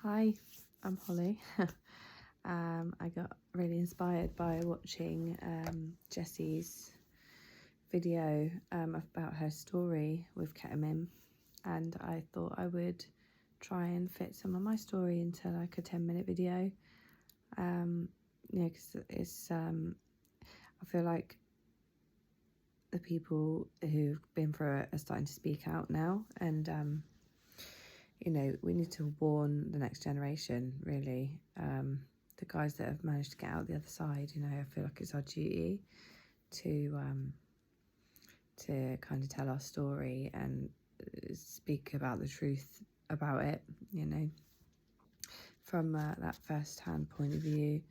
Hi, I'm Holly. I got really inspired by watching Jessie's video about her story with ketamine, and I thought I would try and fit some of my story into like a 10-minute video. Because it's I feel like the people who've been through it are starting to speak out now, and we need to warn the next generation, really. The guys that have managed to get out the other side, I feel like it's our duty to kind of tell our story and speak about the truth about it, from that first-hand point of view.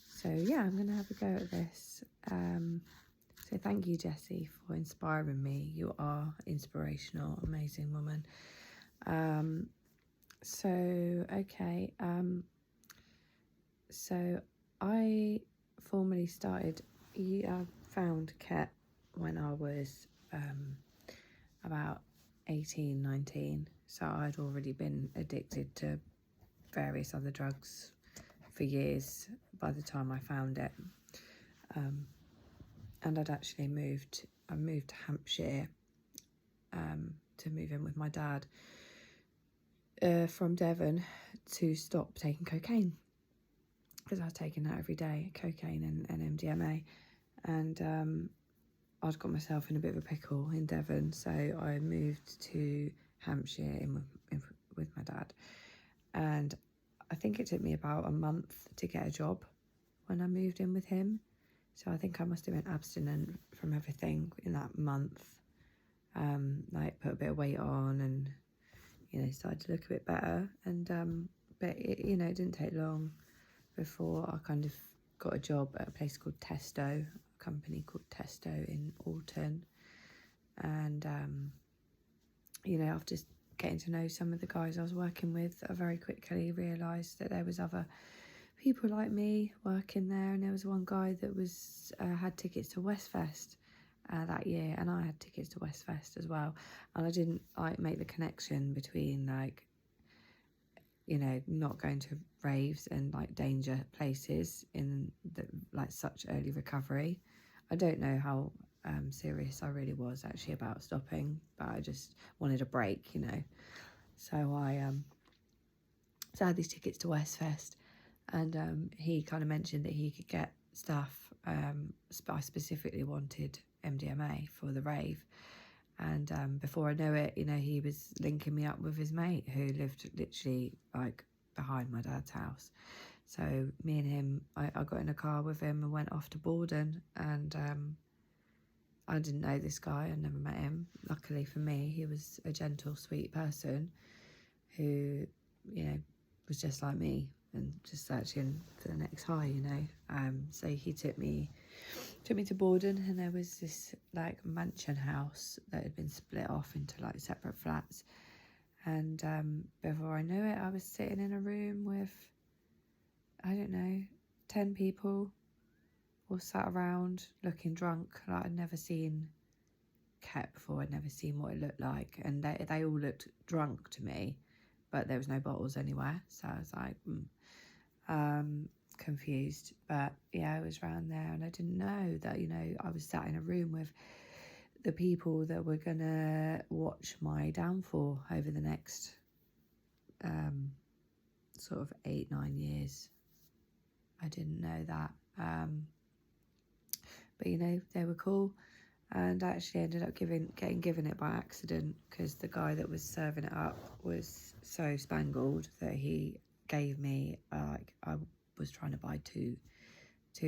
So yeah, I'm going to have a go at this. So thank you, Jessie, for inspiring me. You are inspirational, amazing woman. So I formally started, found Ket when I was about 18, 19. So I'd already been addicted to various other drugs for years by the time I found it. And I'd actually moved to Hampshire to move in with my dad from Devon to stop taking cocaine, because I was taking that every day, cocaine and MDMA, and I'd got myself in a bit of a pickle in Devon, so I moved to Hampshire with my dad, and I think it took me about a month to get a job when I moved in with him. So I think I must have been abstinent from everything in that month. Put a bit of weight on and, started to look a bit better. And, but it didn't take long before I kind of got a job at a place called Testo, a company called Testo in Alton. And, after getting to know some of the guys I was working with, I very quickly realised that there was other people like me working there, and there was one guy that was had tickets to Westfest that year, and I had tickets to Westfest as well, and I didn't make the connection between not going to raves and danger places in such early recovery. I don't know how serious I really was actually about stopping, but I just wanted a break, so I had these tickets to Westfest. And he kind of mentioned that he could get stuff. I specifically wanted MDMA for the rave. And before I know it, he was linking me up with his mate who lived literally behind my dad's house. So me and him, I got in a car with him and went off to Borden. And I didn't know this guy. I never met him. Luckily for me, he was a gentle, sweet person who, was just like me and just searching for the next high, so he took me to Borden, and there was this mansion house that had been split off into separate flats, and before I knew it, I was sitting in a room with 10 people all sat around looking drunk. I'd never seen Ket before. I'd never seen what it looked like, and they all looked drunk to me, but there was no bottles anywhere, so I was confused. But yeah, I was around there, and I didn't know that I was sat in a room with the people that were gonna watch my downfall over the next sort of 8-9 years. I didn't know that, but they were cool, and I actually ended up getting given it by accident, because the guy that was serving it up was so spangled that he gave me I was trying to buy two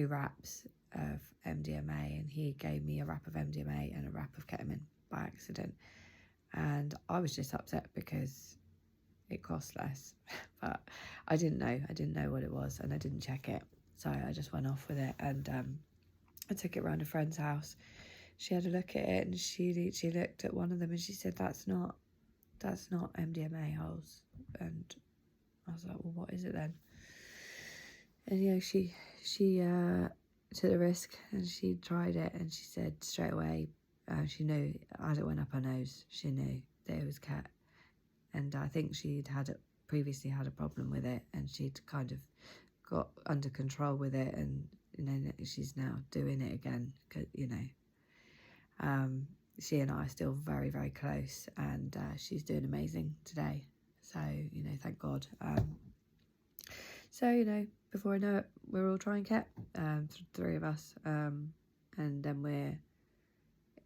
wraps of MDMA, and he gave me a wrap of MDMA and a wrap of ketamine by accident, and I was just upset because it cost less. But I didn't know what it was, and I didn't check it, so I just went off with it. And I took it around a friend's house. She had a look at it, and she looked at one of them, and she said, that's not MDMA, Holes. And I was like, well, what is it then? And she took the risk, and she tried it, and she said straight away, she knew as it went up her nose, she knew that it was Ket. And I think she'd had previously had a problem with it, and she'd kind of got under control with it, and she's now doing it again. She and I are still very, very close, and she's doing amazing today. So thank God. So before I know it, we're all trying Ket, three of us, and then we're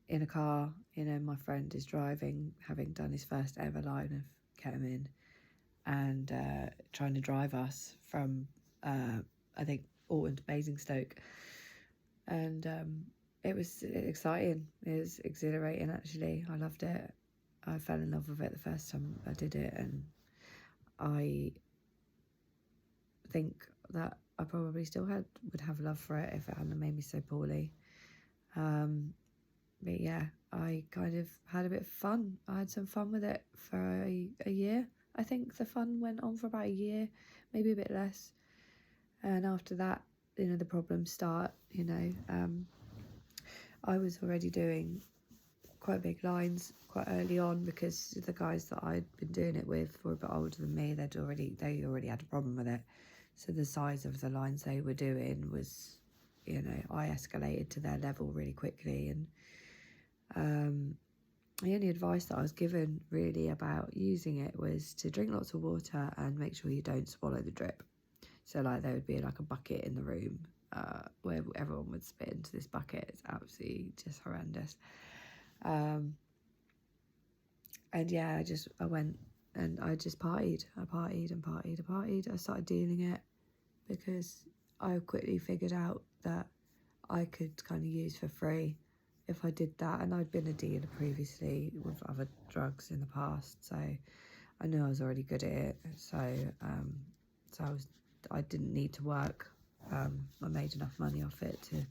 in a car. My friend is driving, having done his first ever line of ketamine, and trying to drive us from I think Alton to Basingstoke, and it was exciting. It was exhilarating, actually. I loved it. I fell in love with it the first time I did it, and I think that I probably still would have love for it if it hadn't made me so poorly. But yeah, I kind of had a bit of fun. I had some fun with it for a year. I think the fun went on for about a year, maybe a bit less. And after that, the problems start. I was already doing quite big lines quite early on, because the guys that I'd been doing it with were a bit older than me. They already had a problem with it. So the size of the lines they were doing was, I escalated to their level really quickly. And the only advice that I was given really about using it was to drink lots of water and make sure you don't swallow the drip. So there would be a bucket in the room where everyone would spit into this bucket. It's absolutely just horrendous. And yeah, I went and I just partied. I partied. I started dealing it because I quickly figured out that I could kind of use for free if I did that. And I'd been a dealer previously with other drugs in the past, so I knew I was already good at it. So I didn't need to work. I made enough money off it to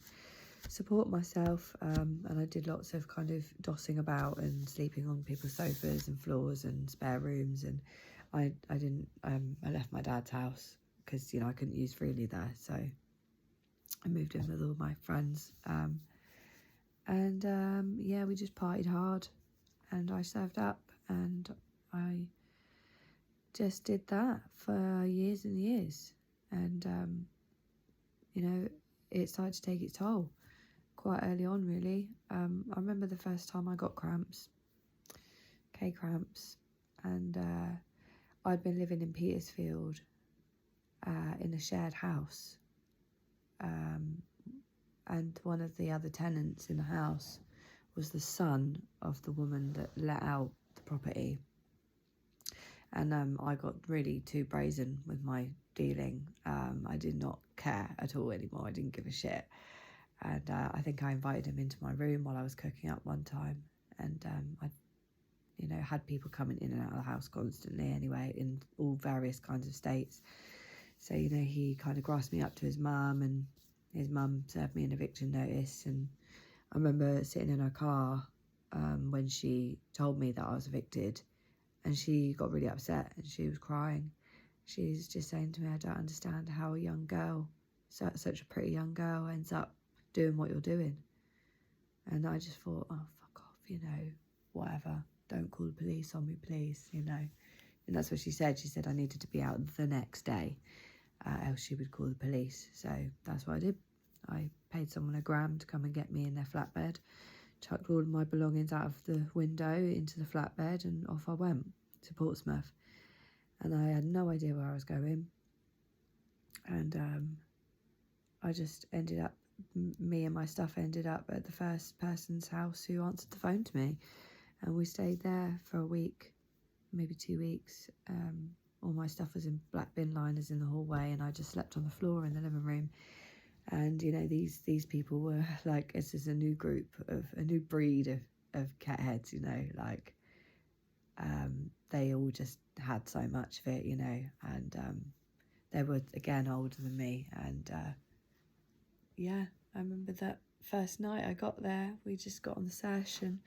support myself, and I did lots of kind of dossing about and sleeping on people's sofas and floors and spare rooms. And I left my dad's house because I couldn't use freely there, so I moved in with all my friends, and yeah, we just partied hard, and I served up, and I just did that for years and years. And it started to take its toll quite early on, really. I remember the first time I got cramps, K-cramps, and I'd been living in Petersfield in a shared house, and one of the other tenants in the house was the son of the woman that let out the property. And I got really too brazen with my dealing. I did not care at all anymore. I didn't give a shit. And I think I invited him into my room while I was cooking up one time. And I had people coming in and out of the house constantly anyway, in all various kinds of states. So, he kind of grasped me up to his mum, and his mum served me an eviction notice. And I remember sitting in her car when she told me that I was evicted, and she got really upset and she was crying. She's just saying to me, I don't understand how a young girl, such a pretty young girl, ends up doing what you're doing. And I just thought, oh, fuck off, whatever. Don't call the police on me, please, And that's what she said. She said I needed to be out the next day, else she would call the police. So that's what I did. I paid someone £1 to come and get me in their flatbed, chucked all of my belongings out of the window into the flatbed, and off I went to Portsmouth. And I had no idea where I was going. And I just ended up, me and my stuff ended up at the first person's house who answered the phone to me. And we stayed there for a week, maybe 2 weeks. All my stuff was in black bin liners in the hallway, and I just slept on the floor in the living room. And these people were like, this is a new group of a new breed of cat heads, they all just had so much of it, and they were again older than me. And yeah, I remember that first night I got there, we just got on the sesh, and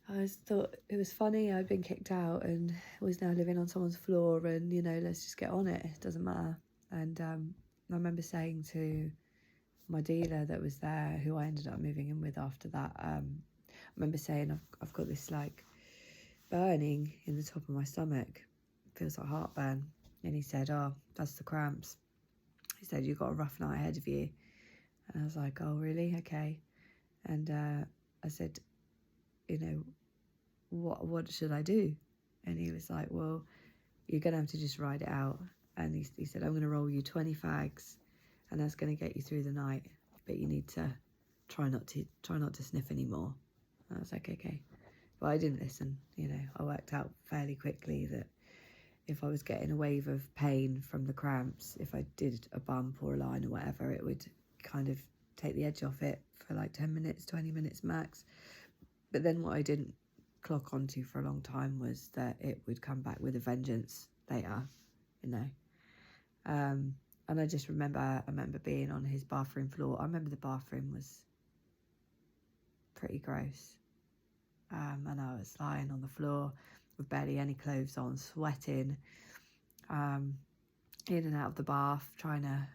I thought it was funny. I'd been kicked out and was now living on someone's floor, and let's just get on it, doesn't matter. And I remember saying to my dealer that was there, who I ended up moving in with after that, I remember saying, I've got this burning in the top of my stomach, feels like heartburn. And he said, oh, that's the cramps. He said, you've got a rough night ahead of you. And I was like, oh, really? Okay. And I said, you know, what should I do? And he was like, well, you're going to have to just ride it out. And he said, I'm going to roll you 20 fags, and that's going to get you through the night. But you need to try not to sniff anymore. And I was like, okay. But I didn't listen. You know, I worked out fairly quickly that if I was getting a wave of pain from the cramps, if I did a bump or a line or whatever, it would kind of take the edge off it for like 10 minutes, 20 minutes max. But then what I didn't clock onto for a long time was that it would come back with a vengeance later, you know. And I just remember being on his bathroom floor. I remember the bathroom was pretty gross. And I was lying on the floor with barely any clothes on, sweating, in and out of the bath, trying to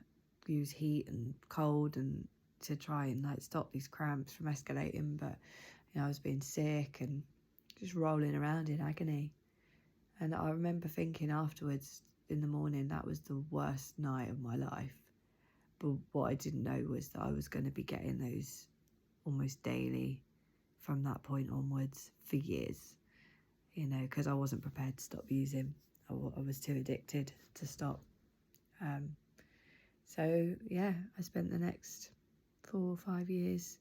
use heat and cold and to try and like stop these cramps from escalating. But you know, I was being sick and just rolling around in agony. And I remember thinking afterwards in the morning, that was the worst night of my life. But what I didn't know was that I was going to be getting those almost daily from that point onwards for years, you know, because I wasn't prepared to stop using. I was too addicted to stop. So yeah, I spent the next 4 or 5 years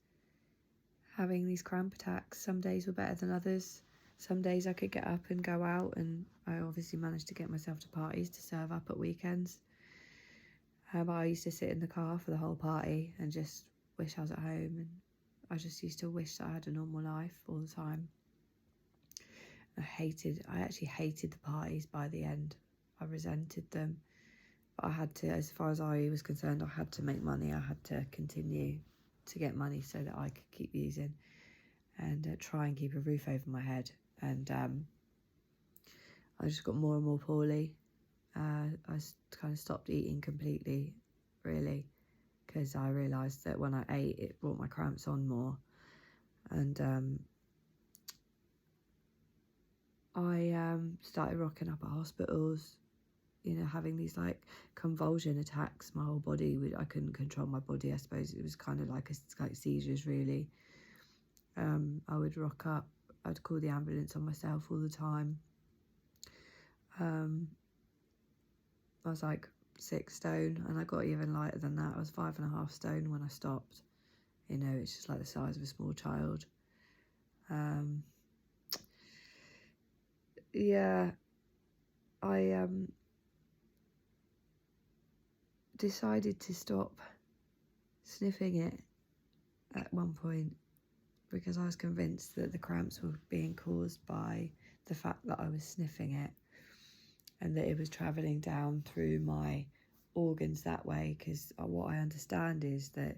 having these cramp attacks. Some days were better than others. Some days I could get up and go out, and I obviously managed to get myself to parties to serve up at weekends. But I used to sit in the car for the whole party and just wish I was at home, and I just used to wish that I had a normal life all the time. I actually hated the parties by the end. I resented them. But I had to, as far as I was concerned, I had to make money. I had to continue to get money so that I could keep using and try and keep a roof over my head. And I just got more and more poorly. I kind of stopped eating completely, really, because I realised that when I ate, it brought my cramps on more. And I started rocking up at hospitals, you know, having these like convulsion attacks. My whole body, I couldn't control my body. I suppose it was kind of like seizures, really. I would rock up. I'd call the ambulance on myself all the time. I was like 6 stone, and I got even lighter than that. I was 5.5 stone when I stopped. You know, it's just like the size of a small child. Yeah, I decided to stop sniffing it at one point because I was convinced that the cramps were being caused by the fact that I was sniffing it, and that it was travelling down through my organs that way. Because what I understand is that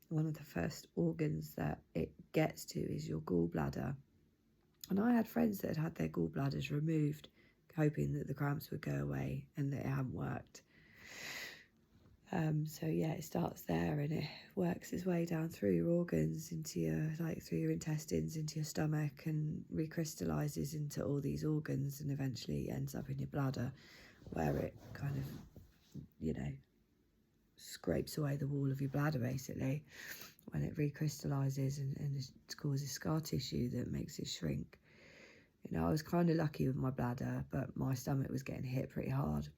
one of the first organs that it gets to is your gallbladder. And I had friends that had their gallbladders removed, hoping that the cramps would go away, and that it hadn't worked. So yeah, it starts there and it works its way down through your organs into through your intestines, into your stomach, and recrystallizes into all these organs, and eventually ends up in your bladder, where it kind of, you know, scrapes away the wall of your bladder basically when it recrystallizes and it causes scar tissue that makes it shrink. You know, I was kind of lucky with my bladder, but my stomach was getting hit pretty hard.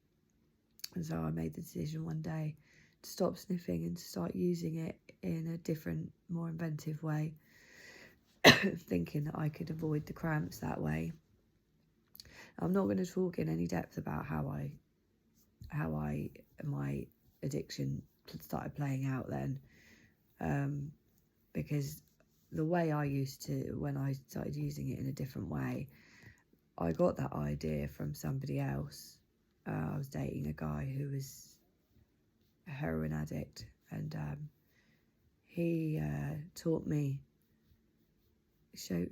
And so I made the decision one day to stop sniffing and to start using it in a different, more inventive way, thinking that I could avoid the cramps that way. I'm not going to talk in any depth about how my addiction started playing out then, because the way I used to, when I started using it in a different way, I got that idea from somebody else. I was dating a guy who was a heroin addict, and he taught me some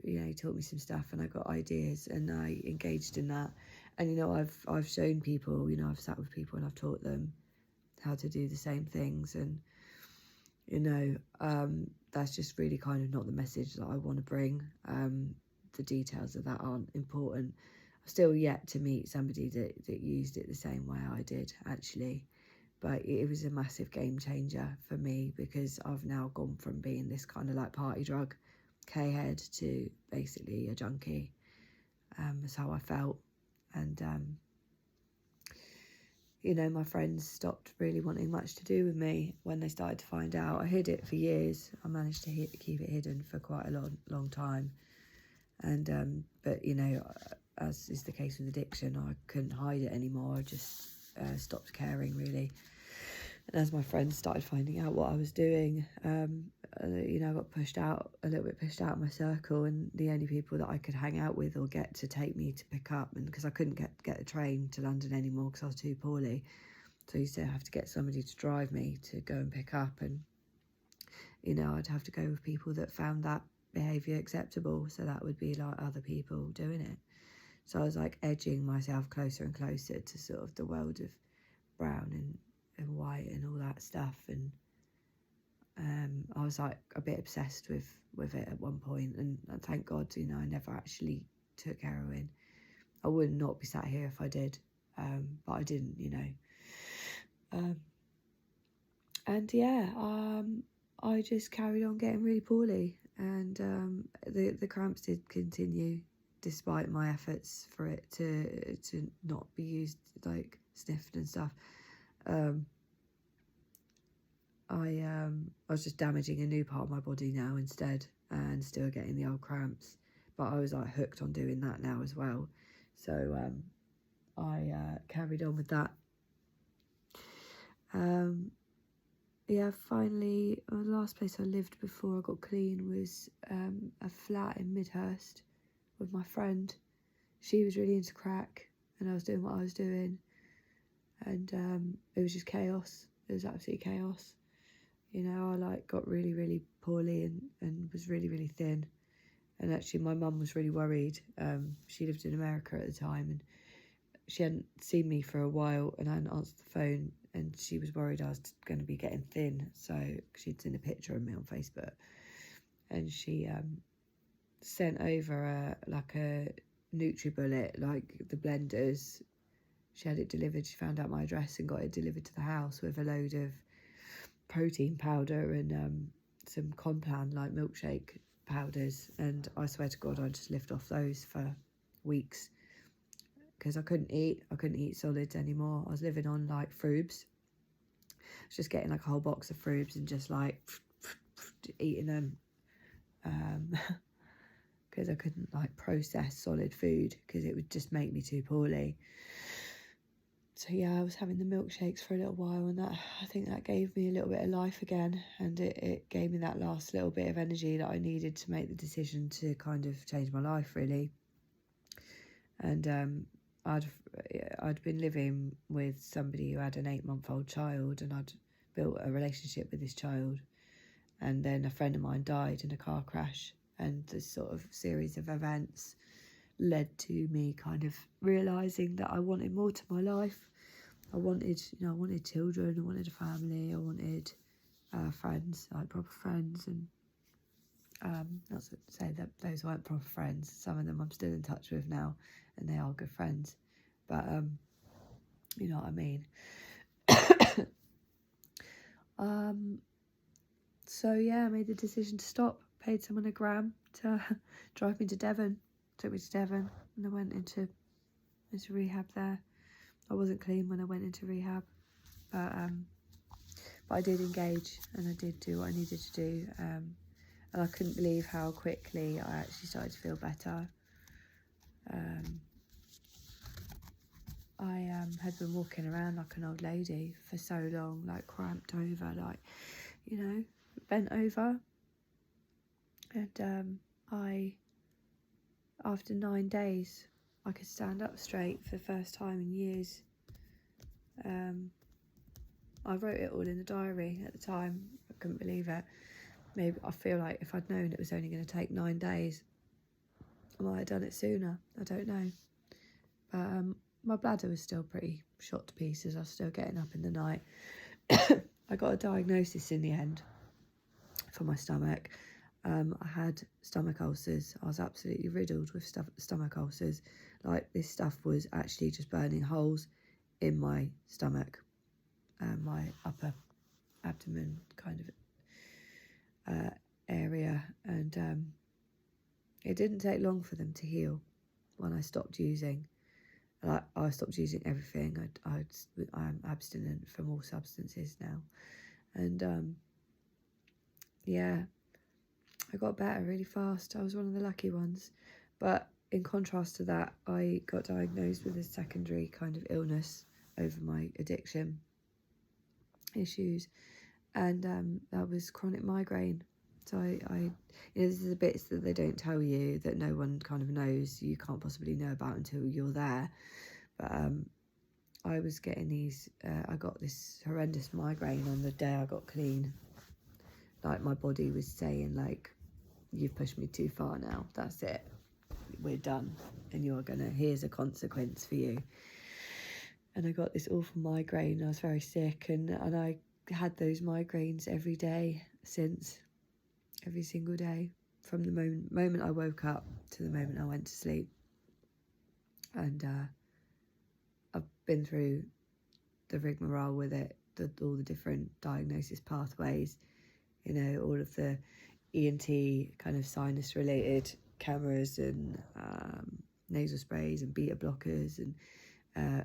stuff, and I got ideas, and I engaged in that. And you know, I've shown people, you know, I've sat with people and I've taught them how to do the same things, and you know, that's just really kind of not the message that I want to bring. The details of that aren't important. still yet to meet somebody that used it the same way I did, actually. But it was a massive game changer for me, because I've now gone from being this kind of like party drug K-head to basically a junkie. That's how I felt. And, you know, my friends stopped really wanting much to do with me when they started to find out. I hid it for years. I managed to keep it hidden for quite a long time. And, but, you know, as is the case with addiction, I couldn't hide it anymore. I just stopped caring, really. And as my friends started finding out what I was doing, you know, I got a little bit pushed out of my circle, and the only people that I could hang out with or get to take me to pick up, and because I couldn't get a train to London anymore because I was too poorly, so I used to have to get somebody to drive me to go and pick up, and, you know, I'd have to go with people that found that behaviour acceptable, so that would be like other people doing it. So I was like edging myself closer and closer to sort of the world of brown and white and all that stuff, and I was like a bit obsessed with it at one point, and thank God, you know, I never actually took heroin. I would not be sat here if I did, but I didn't, you know. And yeah, I just carried on getting really poorly, and the cramps did continue despite my efforts for it to not be used, like sniffed and stuff. I was just damaging a new part of my body now instead, and still getting the old cramps. But I was like hooked on doing that now as well. So I carried on with that. Yeah, finally, the last place I lived before I got clean was a flat in Midhurst with my friend. She was really into crack, and I was doing what I was doing, and it was just chaos. It was absolute chaos. You know, I like got really, really poorly and was really, really thin. And actually my mum was really worried. She lived in America at the time, and she hadn't seen me for a while, and I hadn't answered the phone, and she was worried I was going to be getting thin. So she'd seen a picture of me on Facebook, and she sent over a NutriBullet, like the blenders. She had it delivered. She found out my address and got it delivered to the house with a load of protein powder and some Complan, like milkshake powders. And I swear to God, I just lived off those for weeks because I couldn't eat solids anymore. I was living on like Frubes. I was just getting like a whole box of Frubes and just like eating them because I couldn't like process solid food because it would just make me too poorly. So yeah, I was having the milkshakes for a little while, and I think that gave me a little bit of life again, and it gave me that last little bit of energy that I needed to make the decision to kind of change my life, really. And I'd been living with somebody who had an 8-month-old child, and I'd built a relationship with this child, and then a friend of mine died in a car crash, and this sort of series of events led to me kind of realising that I wanted more to my life. I wanted children, I wanted a family, I wanted friends, like proper friends, and not to say that those weren't proper friends. Some of them I'm still in touch with now, and they are good friends, but you know what I mean. So yeah, I made the decision to stop. Paid someone £1 to drive me to Devon. Took me to Devon, and I went into rehab there. I wasn't clean when I went into rehab, but I did engage, and I did do what I needed to do, and I couldn't believe how quickly I actually started to feel better. I had been walking around like an old lady for so long, like cramped over, like, you know, bent over, and after 9 days, I could stand up straight for the first time in years. I wrote it all in the diary at the time. I couldn't believe it. Maybe I feel like if I'd known it was only going to take 9 days, I might have done it sooner. I don't know. But my bladder was still pretty shot to pieces. I was still getting up in the night. I got a diagnosis in the end for my stomach. I had stomach ulcers. I was absolutely riddled with stomach ulcers. Like, this stuff was actually just burning holes in my stomach, my upper abdomen kind of area, and it didn't take long for them to heal when I stopped using. Like, I stopped using everything. I'm abstinent from all substances now, and yeah, I got better really fast. I was one of the lucky ones. But in contrast to that, I got diagnosed with a secondary kind of illness over my addiction issues, and that was chronic migraine. So this is the bits that they don't tell you, that no one kind of knows, you can't possibly know about until you're there. But I was getting these, I got this horrendous migraine on the day I got clean. Like, my body was saying, like, you've pushed me too far now, that's it, we're done, and here's a consequence for you. And I got this awful migraine. I was very sick, and I had those migraines every day since, every single day, from the moment I woke up to the moment I went to sleep. And I've been through the rigmarole with it, all the different diagnosis pathways, all of the ENT kind of sinus related cameras, and nasal sprays and beta blockers, and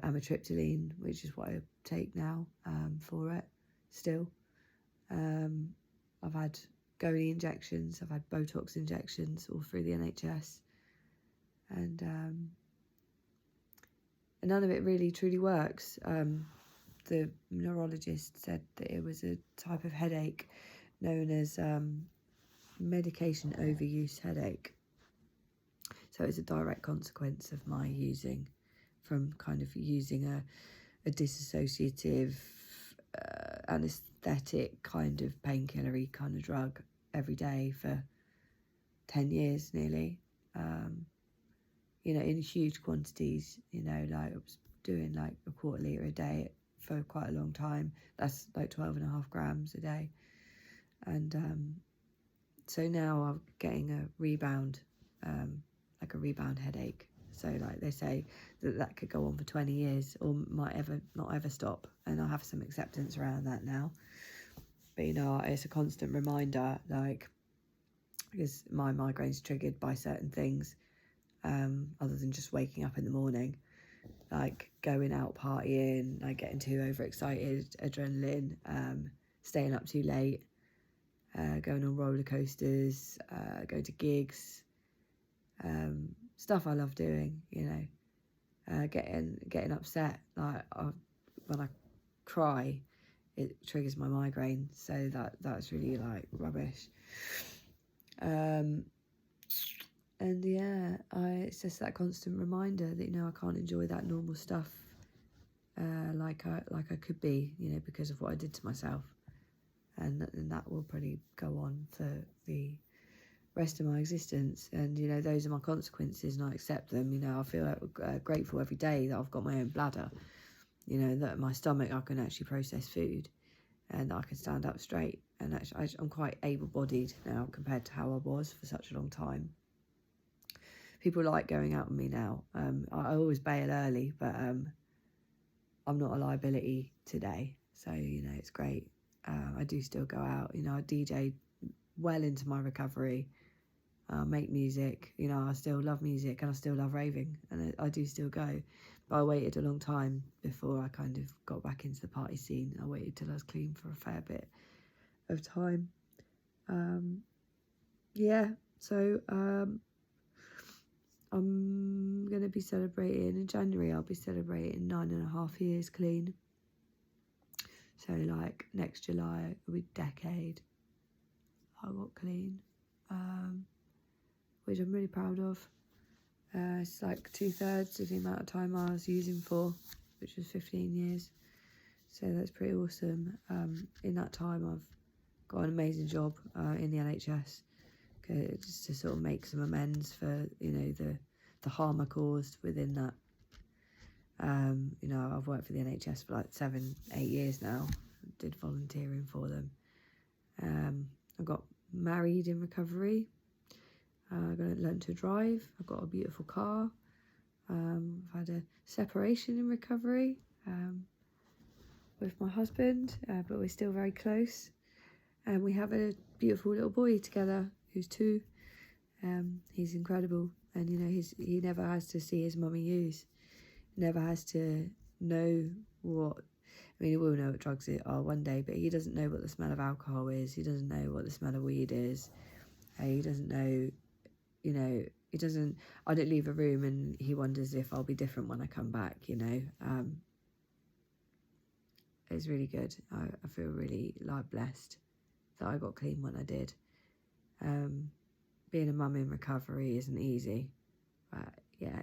amitriptyline, which is what I take now for it still. I've had Goni injections, I've had Botox injections all through the NHS, and none of it really truly works. The neurologist said that it was a type of headache known as medication overuse headache. So it's a direct consequence of my using, from kind of using a disassociative, anaesthetic kind of painkillery kind of drug every day for 10 years nearly, in huge quantities, like I was doing like a quarter litre a day for quite a long time. That's like 12.5 grams a day. And so now I'm getting a rebound, like a rebound headache. So like they say that could go on for 20 years or might not ever stop. And I have some acceptance around that now. But it's a constant reminder, like, because my migraine's triggered by certain things, other than just waking up in the morning, like going out partying, like getting too overexcited, adrenaline, staying up too late, going on roller coasters, going to gigs, stuff I love doing, getting upset. Like, when I cry, it triggers my migraine, so that's really like rubbish. And yeah, it's just that constant reminder that I can't enjoy that normal stuff like I could be, because of what I did to myself, and that will probably go on for the rest of my existence. And those are my consequences, and I accept them. I feel grateful every day that I've got my own bladder, that my stomach, I can actually process food, and that I can stand up straight. And actually, I'm quite able-bodied now compared to how I was for such a long time. People like going out with me now. I always bail early, but I'm not a liability today, so it's great. I do still go out. I DJ well into my recovery. Make music. I still love music, and I still love raving, and I do still go. But I waited a long time before I kind of got back into the party scene. I waited till I was clean for a fair bit of time. So I'm going to be celebrating in January. I'll be celebrating 9.5 years clean. So like next July, it'll be a decade I got clean, which I'm really proud of. It's like 2/3 of the amount of time I was using for, which was 15 years. So that's pretty awesome. In that time, I've got an amazing job in the NHS, just to sort of make some amends for the harm I caused within that. I've worked for the NHS for like 7-8 years now. Did volunteering for them. I've got married in recovery. I've learned to drive. I've got a beautiful car. I've had a separation in recovery with my husband, but we're still very close. And we have a beautiful little boy together who's 2. He's incredible, and you know, he never has to see his mummy use. Never has to know what. I mean, he will know what drugs are one day, but he doesn't know what the smell of alcohol is. He doesn't know what the smell of weed is. He doesn't know, you know, he doesn't. I don't leave a room and he wonders if I'll be different when I come back. You know, it's really good. I feel really like blessed that I got clean when I did. Being a mum in recovery isn't easy, but yeah,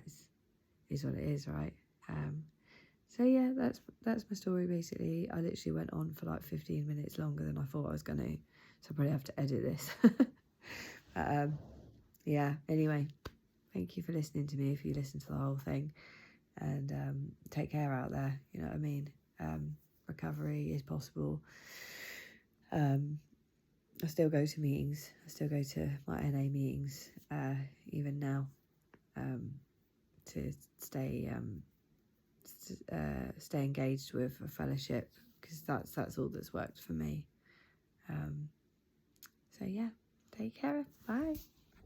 it's what it is, right? So yeah, that's my story basically. I literally went on for like 15 minutes longer than I thought I was going to, so I probably have to edit this. But yeah, anyway, thank you for listening to me if you listen to the whole thing, and take care out there, you know what I mean? Recovery is possible. I still go to meetings. I still go to my NA meetings, even now, to stay engaged with a fellowship, because that's all that's worked for me. So yeah, take care. Bye.